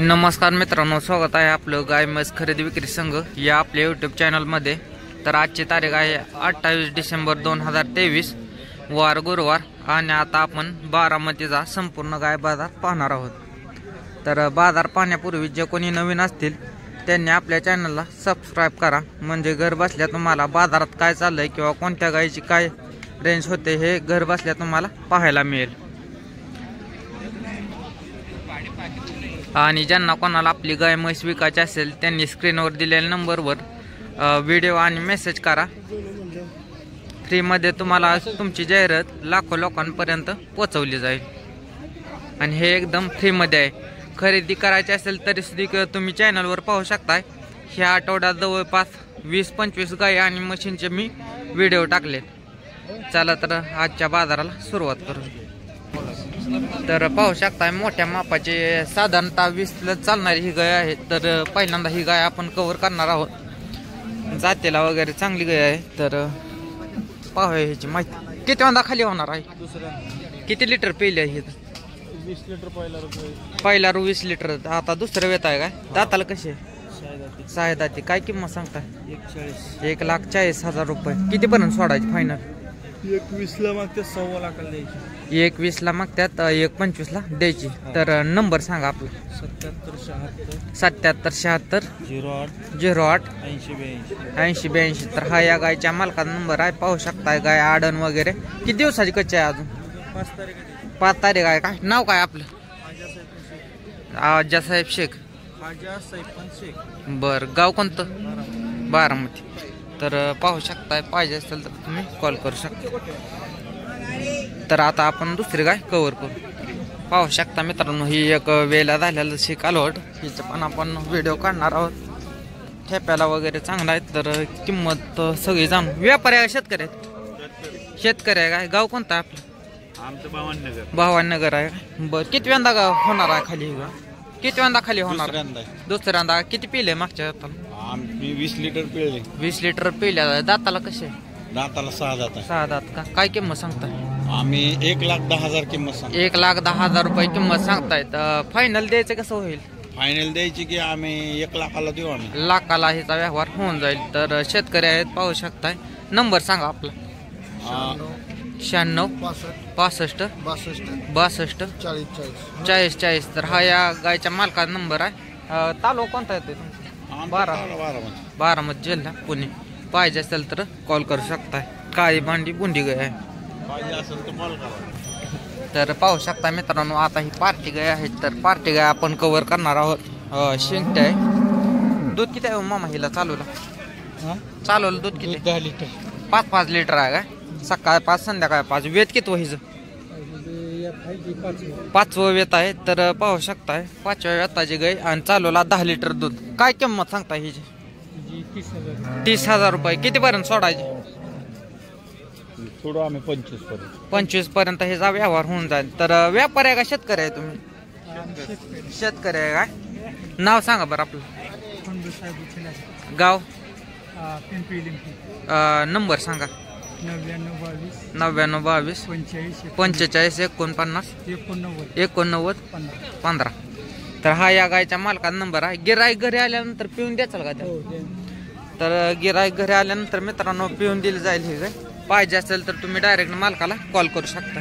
नमस्कार मित्रांनो, स्वागत आहे आपलं गाय म्हैस खरेदी विक्री संघ या आपल्या यूट्यूब चॅनलमध्ये। तर आजची तारीख आहे 28 डिसेंबर 2023 वार गुरुवार आणि आता आपण बारामतीचा संपूर्ण गाय बाजार पाहणार आहोत। तर बाजार पाहण्यापूर्वी जे कोणी नवीन असतील त्यांनी आपल्या चॅनलला सबस्क्राइब करा, म्हणजे घर बसल्या तुम्हाला बाजारात काय चाललंय किंवा कोणत्या गायची काय रेंज होते हे घर बसल्या तुम्हाला पाहायला मिळेल। आणि ज्यांना कोणाला आपली गाय म्हैस विकायची असेल त्यांनी स्क्रीनवर दिलेल्या नंबरवर व्हिडिओ आणि मेसेज करा। फ्रीमध्ये तुम्हाला तुमची जाहिरात लाखो लोकांपर्यंत पोहोचवली जाईल आणि हे एकदम फ्रीमध्ये आहे। खरेदी करायची असेल तरी सुद्धा तुम्ही चॅनलवर पाहू शकताय। ह्या आठवड्यात जवळपास 20-25 गाय आणि मशीनचे मी व्हिडिओ टाकले। चला तर आजच्या बाजाराला सुरुवात करू। तर पाहू शकताय मोठ्या मापाचे साधारणतः 20 ला चालणारी ही गाय आहे। तर पहिल्यांदा ही गाय आपण कव्हर करणार आहोत। जातीला वगैरे चांगली गाय आहे। तर पाहूया ह्याची माहिती। किती वांदा खाली होणार आहे? किती लिटर पिले आहे? 20 लिटर पहिला 20 लिटर। आता दुसरं वेत आहे काय? दाताला कसे? सहा दाती। काय किंमत सांगताय? 1,40,000 रुपये। किती पर्यंत सोडायची फायनल? 21 ला मागतात, 1.25 लाखाला द्यायची। 21 ला मागतात, 1,25 ला द्यायची। तर नंबर सांगा आपला। 7776 08 8082। तर हा या गायच्या मालकाचा नंबर आहे। पाहू शकताय गाय आडण वगैरे। किती दिवसाची कच्ची आहे अजून? 5 तारीख आहे। काय नाव काय आपलं? आजासाहेब शेख। बर, गाव कोणतं? बारामती। तर पाहू शकताय, पाहिजे असेल तर तुम्ही कॉल करू शकता। तर आता आपण दुसरी गाय कव्हर करू। पाहू शकता मित्रांनो, ही एक वेला झालेलं शिकालोट, हिचं पण आपण व्हिडिओ काढणार आहोत। ठेप्याला वगैरे चांगला आहे। तर किंमत सगळी जाणून। व्यापारी आहे शेतकरी आहेत? शेतकरी आहे काय? गाव कोणतं आहे आपलं? आमचं भावानगर आहे। बरं, किती वेंदा गाव होणार आहे खाली? किती वेंदा खाली होणार? दुसऱ्यांदा। किती पिले मागच्या दाताला? आम्ही 20 लिटर पिळले। 20 लिटर पिल्या। दाताला कसे? दाताला 6 दात आहे। 6 दात का? काय किंमत सांगताय? आम्ही 1,10,000 किंमत सांगतो। 1,10,000 रुपये किंमत सांगताय। तर फायनल द्यायचं कसं होईल? फायनल द्यायची की आम्ही 1 लाखाला देऊ। आम्ही लाखाला ह्याचा व्यवहार होऊन जाईल। तर शेतकरी आहेत, पाहू शकताय। नंबर सांगा आपला। 96 65 62 40 तर हा या गायच्या मालकाचा नंबर आहे। तालुका कोणता येतोय तुमचा? बारामती जिल्हा पुणे। पाहिजे असेल तर कॉल करू शकताय। काळी भांडी बुंडी गाय आहे। तर पाहू शकता मित्रांनो, आता ही पार्टी गाय आहे। तर पार्टी गाय आपण कव्हर करणार आहोत। शिंगटे आहे। दूध किती आहे मामा हिला चालवलं दूध किती? 10 लिटर। 5 लिटर आहे काय? सकाळ 5 संध्याकाळ 5। वेत किती हिचं? 5वं वेत आहे। तर पाहू शकताय 5व्या वेताची गाय आणि चालवला 10 लिटर दूध। काय किंमत सांगताय हिची? 30,000 रुपये। किती पर्यंत सोडायची? थोडं आम्ही 25 पर्यंत ह्याचा व्यवहार होऊन जाईल। तर व्यापारी आहे का शेतकरी आहे तुम्ही? शेतकरी आहे काय? नाव सांगा बरं आपलं। गाव? नंबर सांगा। 9922 45 49 89 15। तर हा या गायच्या मालकाचा नंबर आहे। गिराईक घरी आल्यानंतर पिऊन द्याचाल का त्याला? तर गिराईक घरी आल्यानंतर मित्रांनो पिऊन दिली जाईल ही गाय। पाहिजे असेल तर तुम्ही डायरेक्ट मालकाला कॉल करू शकता।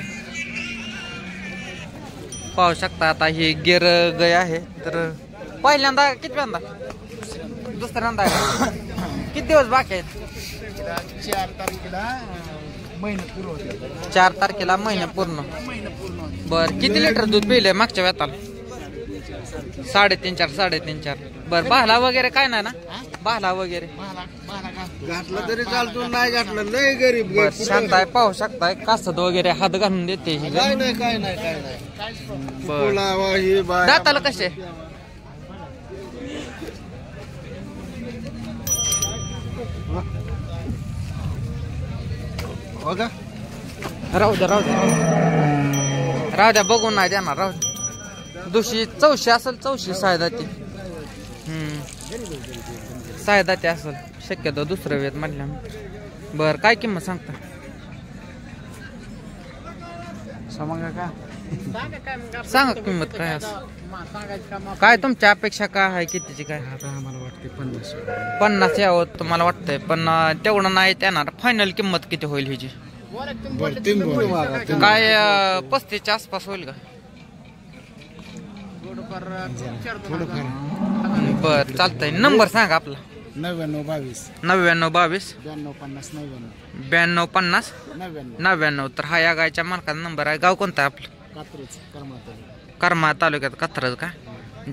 पाहू शकता आता ही गिर गाय आहे। तर पहिल्यांदा किती वेंदा? दुसऱ्यांदा आहे। किती दिवस बाकी आहेत? 4 तारखेला महिना पूर्ण। बर, किती लिटर दूध पिले मागच्या वेताला? 3.5-4. बर, बाहला वगैरे काय नाही ना? बाहला वगैरे घातलं तरी चालतो, नाही घातलं लय गरीब। शांत आहे, पाहू शकताय। कासद वगैरे हात घालून देते ही गाय। काय नाही। दाताला कसे? राहू द्या बघून नाही देणार। राहू द्या। 284 असेल, 84 सायदाती। सायदाती असेल शक्यतो दुसरं वेत म्हटल्यानंतर। बर, काय किंमत सांगता? सांगा का? सांगा किंमत काय असं काय तुमच्या अपेक्षा काय आहे कितीची काय आम्हाला वाटते 50. 50 यावं तुम्हाला वाटतंय पण तेवढं नाही येणार फायनल किंमत किती होईल ह्याची बरं 3 बोल काय 35च्या आसपास होईल का बर चालतंय नंबर सांगा आपला 99 99 22 92 50 92 50 99 तर हा या गायच्या मालकाचा नंबर आहे गाव कोणतं आहे आपलं करमाळा तालुक्यात कात्रज का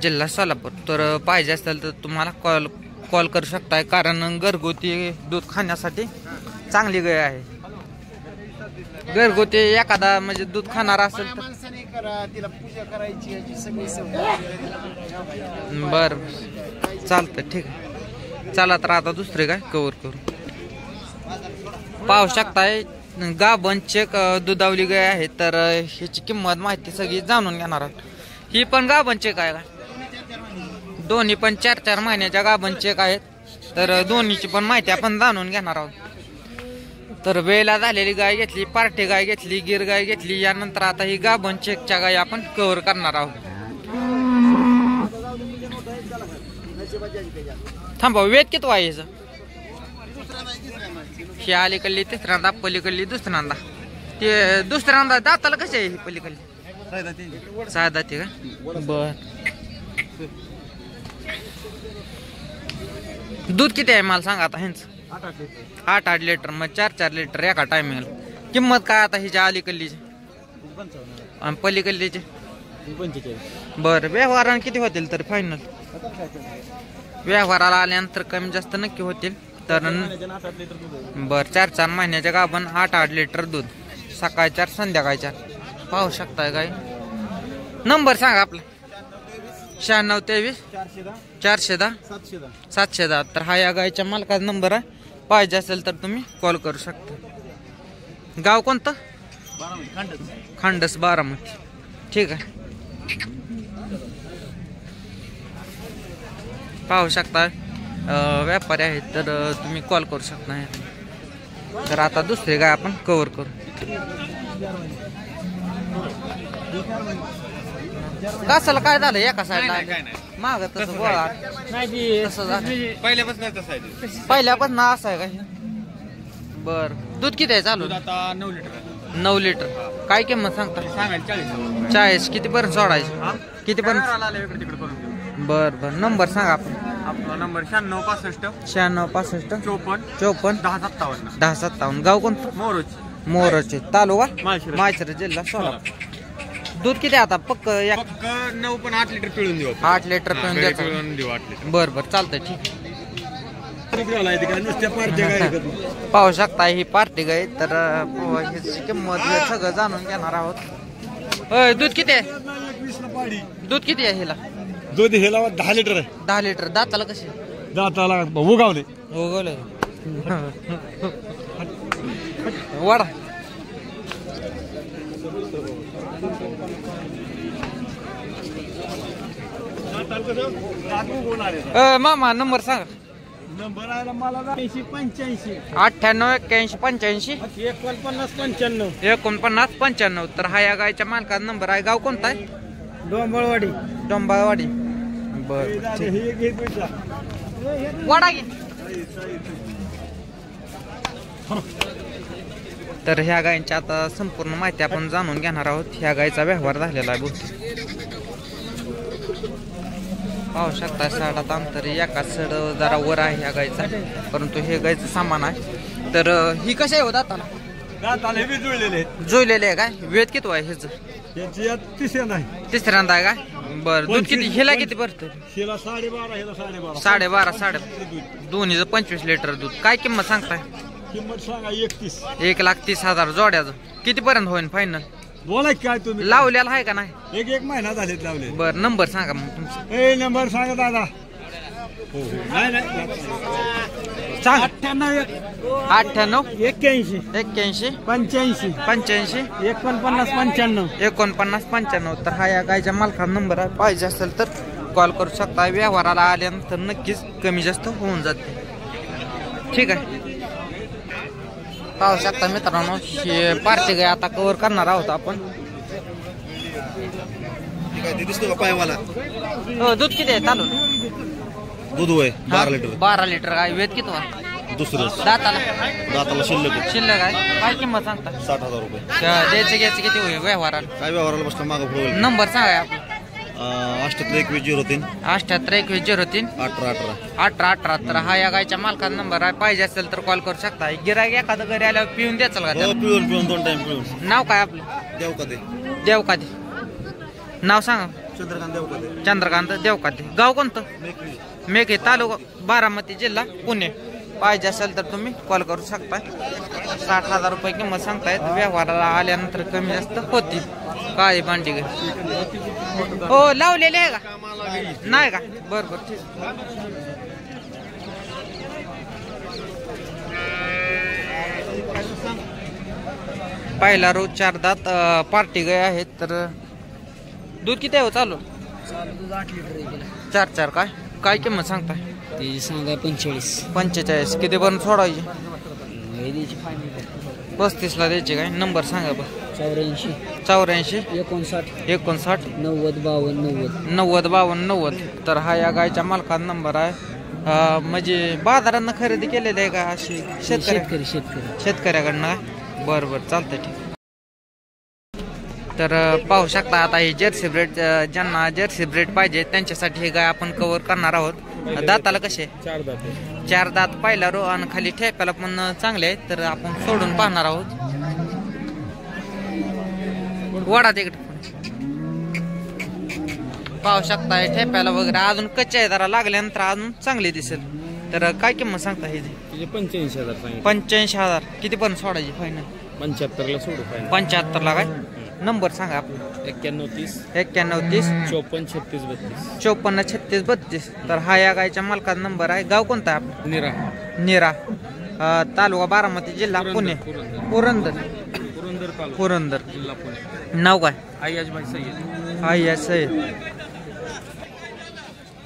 जिल्हा सोलापूर तर पाहिजे असेल तर तुम्हाला कॉल करू शकताय कारण घरगुती दूध खाण्यासाठी चांगली गाय आहे घरगुती एखादा म्हणजे दूध खाणारा असेल तर तिला पूजा करायची याची सगळी बर चालतं ठीक आहे चला तर आता दुसरे काय कव्हर करू पाहू शकताय गाभण चेक दुधावली गाय आहे तर ह्याची किंमत माहिती सगळी जाणून घेणार आहोत ही पण गाभण चेक आहे का दोन्ही पण 4-4 महिन्याच्या गाभण चेक आहेत तर दोन्हीची पण माहिती आपण जाणून घेणार आहोत तर वेळेला झालेली गाय घेतली पार्टी गाय घेतली गिर गाय घेतली यानंतर आता ही गाभण चेकच्या गाय आपण कव्हर करणार आहोत थांबा वेद किती आहे ह्याचं ही अलीकडली तिसऱ्यांदा पलीकडली दुसऱ्यांदा ते दुसऱ्यांदा दाताला कशी आहे ही पलीकडली 6 दाती का बर दूध किती आहे मला सांगा आता ह्यांचं 8 लिटर मग 4 लिटर एका टायमिंगला किंमत काय आता हिच्या अलीकडलीची आणि पलीकडलीची 45 बर व्यवहाराने किती होतील तर फायनल व्यवहाराला आल्यानंतर कमी जास्त नक्की होतील तर बर 4 महिन्याच्या गाभण 8 लिटर दूध सकाळी 4 संध्याकाळी 4 पाहू शकताय काय नंबर सांगा आपला 96 23 410 710 तर हा या गायच्या मालकाचा नंबर आहे पाहिजे असेल तर तुम्ही कॉल करू शकता गाव कोणतं खंडस बारामती ठीक आहे पाहू शकता व्यापारी आहेत तर तुम्ही कॉल करू शकता तर आता दुसरे गाय आपण कव्हर करू कसाला काय झालं एका साईडला माग तसं गोळा पहिल्यापासून असं आहे का बर दूध किती आहे चालू आता 9 लिटर 9 लिटर काय किंमत सांगता 40 किती पर्यंत सोडायचं किती पर्यंत बर बर नंबर सांगा आपला नंबर 96 65 54 54 10 57 गाव कोणतं मोरचे तालुका माळशिरस जिल्हा सोलापूर दूध किती आता पक्क 9 पण 8 लिटर पिळून देऊ 8 लिटर पिळून देऊ 8 लिटर बर बर चालतंय ठीक पाहू शकता ही पार्टी गाय तर ह्याची किंमत सगळं जाणून घेणार आहोत दूध किती आहे दूध किती आहे हिला दूध हेला 10 लिटर आहे 10 लिटर दाताला कसे दाताला उगावले वाडा मामा नंबर सांगा नंबर आहे मला 85 98 81 85 49 49 तर हा या गायच्या मालकाचा नंबर आहे गाव कोणता आहे डोंबाळवाडी बर वाडा घे तर ह्या गायींची आता संपूर्ण माहिती आपण जाणून घेणार आहोत ह्या गायीचा व्यवहार झालेला आहे बहुतेक पाहू शकता साडात अंतर एका सड जरा वर आहे ह्या गायीचा परंतु हे गायीचं सामान आहे तर ही कशी आहे होत आता जुळलेले आहे काय वेद किती आहे ह्याचं तिसऱ्यांदा आहे काय बर दूध किती हिला किती भरतं 12.5 12.5 दोन्हीचं 25 लिटर दूध काय किंमत सांगताय किंमत सांगा 1,30,000 जोड्याचं किती पर्यंत होईल फायनल बोला काय तुम्ही लावलेला आहे का नाही एक महिना झालेत लावले बर नंबर सांगा मग तुमचा नंबर सांगा दादा सांग 98 81 85 49 95 तर हा या गायच्या मालकाचा नंबर आहे पाहिजे असेल तर कॉल करू शकता व्यवहाराला आल्यानंतर नक्कीच कमी जास्त होऊन जाते ठीक आहे पाहू शकता मित्रांनो ही पार्टी गाय आता कव्हर करणार आहोत आपण काय ते दिसतो का पायवाला हो दूध किती आहे चालू दूध होय 12 लिटर 12 लिटर काय वेद किती वा दुसरं दाताला शिल्लक आहे. शिल्लक आहे काय किंमत सांगता 60,000 रुपये द्यायचं घ्यायचं किती होईल व्यवहाराला काय व्यवहाराला बसला मागं पुढे नंबर सांगा आपला 882103 782103 1818 तर हा या गायच्या मालकाचा नंबर आहे पाहिजे असेल तर कॉल करू शकता गिरायक एखादं घरी आल्यावर पिऊन द्यायचं का त्याला? पिऊन 2 टाइम पिऊन नाव काय आपलं देवकाते नाव सांगा चंद्रकांत देवकाते गाव कोणतं मेघे तालुका बारामती जिल्हा पुणे पाहिजे असेल तर तुम्ही कॉल करू शकता 60,000 रुपये किंमत सांगतायत व्यवहाराला आल्यानंतर कमी जास्त होतील काय भांडी हो लावलेले आहे का नाही का बरोबर ठीक पहिला रोज 4 दात पार्टी गाय आहेत तर दूध किती आहे चालू 4 काय काय किंमत सांगताय ते सांगा 45 किती पर्यंत सोडायची 35 ला द्यायची काय नंबर सांगा बघ 84 84 59 90 52 तर हा या गायच्या मालकाचा नंबर आहे म्हणजे बाजारांना खरेदी केलेली आहे का अशी शेतकऱ्याकडनं बरं चालतंय ठीक तर पाहू शकता आता ही जर्सी ब्रेड ज्यांना जर्सी ब्रेड पाहिजे त्यांच्यासाठी हे गाय आपण कव्हर करणार आहोत दाताला कसे 4 दात पहिला रो आणि खाली ठेकाला पण चांगले आहेत तर आपण सोडून पाहणार आहोत वडा तिकडे पाहू शकता ठेप्याला वगैरे अजून कच्चे आहे जरा लागल्यानंतर अजून चांगले दिसेल तर काय किंमत सांगता हे 85,000 किती पण सोडायची फायनल 75 ला सोडू 75 ला काय नंबर सांगा आपला 91 30 54 36 32 तर हा या गायच्या मालकाचा नंबर आहे गाव कोणता आहे आपला निरा तालुका बारामती जिल्हा पुणे पुरंदर नाव काय आयाज सय्यद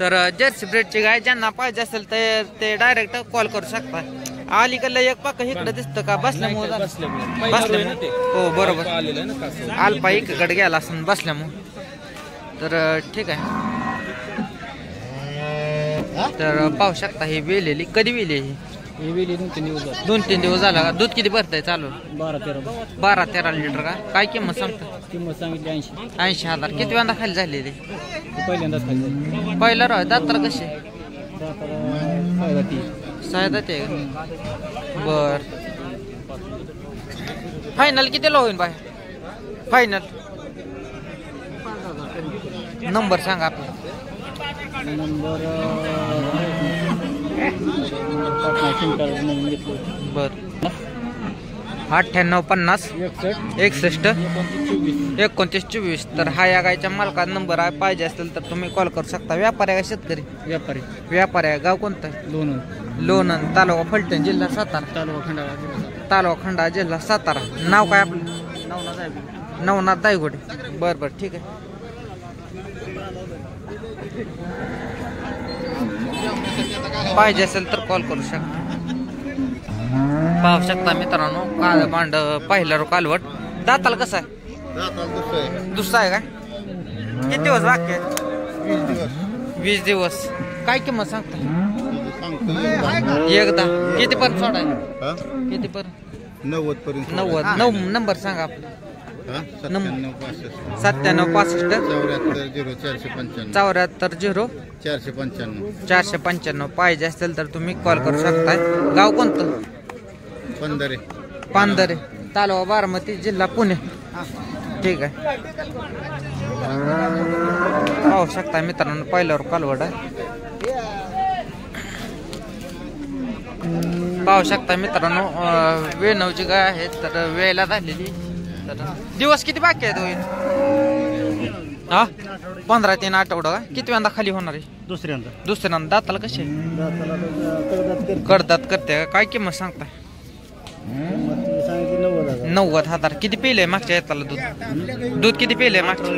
तर जर्सी ब्रेडची गाय ज्यांना पाहिजे असेल तर ते डायरेक्ट कॉल करू शकता अलीकडलं एक पाक इकडे दिसतं का बसल्यामुळे हो बरोबर आलपा इकडे गेला असं बसल्यामुळे तर ठीक आहे तर पाहू शकता ही वेलेली कधी वेली ही 2-3 दिवस झाला का दूध किती भरतंय चालू 12-13 लिटर का काय किंमत सांगता किंमत सांगितली 80,000 किती वेळा खाली झालेली पहिल्यांदाच खाली पहिला राह दाताला कसे सायदा ते बर फायनल कितीला होईल बाय फायनल नंबर सांगा आपला नंबर बर 9850 61 29 24 तर हा या गायच्या मालकाचा नंबर आहे पाहिजे असेल तर तुम्ही कॉल करू शकता व्यापारी आहे का शेतकरी व्यापारी आहे गाव कोणतं आहे लोणंद तालुका फलटण जिल्हा सातारा तालुका खंडाळा जिल्हा सातारा नाव काय आपलं नवनाथ दायगोडे बरं ठीक आहे पाहिजे असेल तर कॉल करू शकता पाहू शकता मित्रांनो काळ भांड पहिला कालवट दाताला कसं आहे दुसरा आहे काय किती दिवस बाकी आहे 20 दिवस काय किंमत सांगता एकदा किती पर्यंत सोडाय किती पर्यंत 90 नंबर सांगा आपला 9765 पाहिजे असेल तर तुम्ही कॉल करू शकताय गाव कोणतं पांदरे तालुका बारामती जिल्हा पुणे ठीक आहे पाहू शकता मित्रांनो पहिल्यावर कालवड आहे पाहू शकता मित्रांनो वेणवची गाय आहे तर वेळेला झालेली तर दिवस किती बाकी आहेत होईल हा 15-3 आठवडा किती वेळा खाली होणार आहे दुसऱ्यांदा दाताला कसे कडदात करते काय किंमत सांगताय 90,000 किती पिले मागच्या येताला दूध किती पिले मागच्या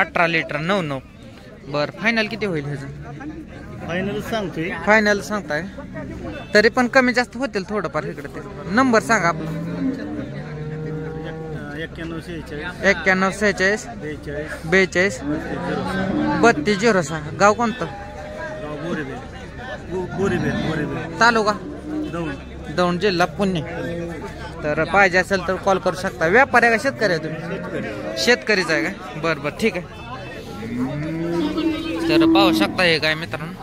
18 लिटर 9 बर फायनल किती होईल ह्याचं फायनल सांगताय तरी पण कमी जास्त होतील थोडंफार इकडे ते नंबर सांगा आपला 91 46 42 3206. गाव कोणतं? तालुका दौंड, जिल्हा पुणे. तर पाहिजे असेल तर कॉल करू शकता. व्यापारी आहे का शेतकरी आहे तुम्ही? शेतकरीच आहे का? बरं बरं ठीक आहे. तर पाहू शकता हे काय मित्रांनो.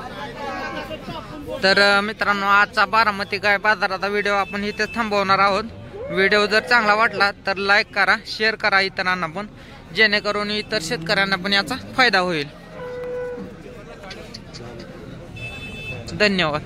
तर मित्रांनो आजचा बारामती गाय बाजाराचा व्हिडिओ आपण इथे थांबवणार आहोत. व्हिडिओ जर चांगला वाटला तर लाईक करा, शेअर करा इतरांना पण, जेणेकरून इतर शेतकऱ्यांना पण याचा फायदा होईल. धन्यवाद.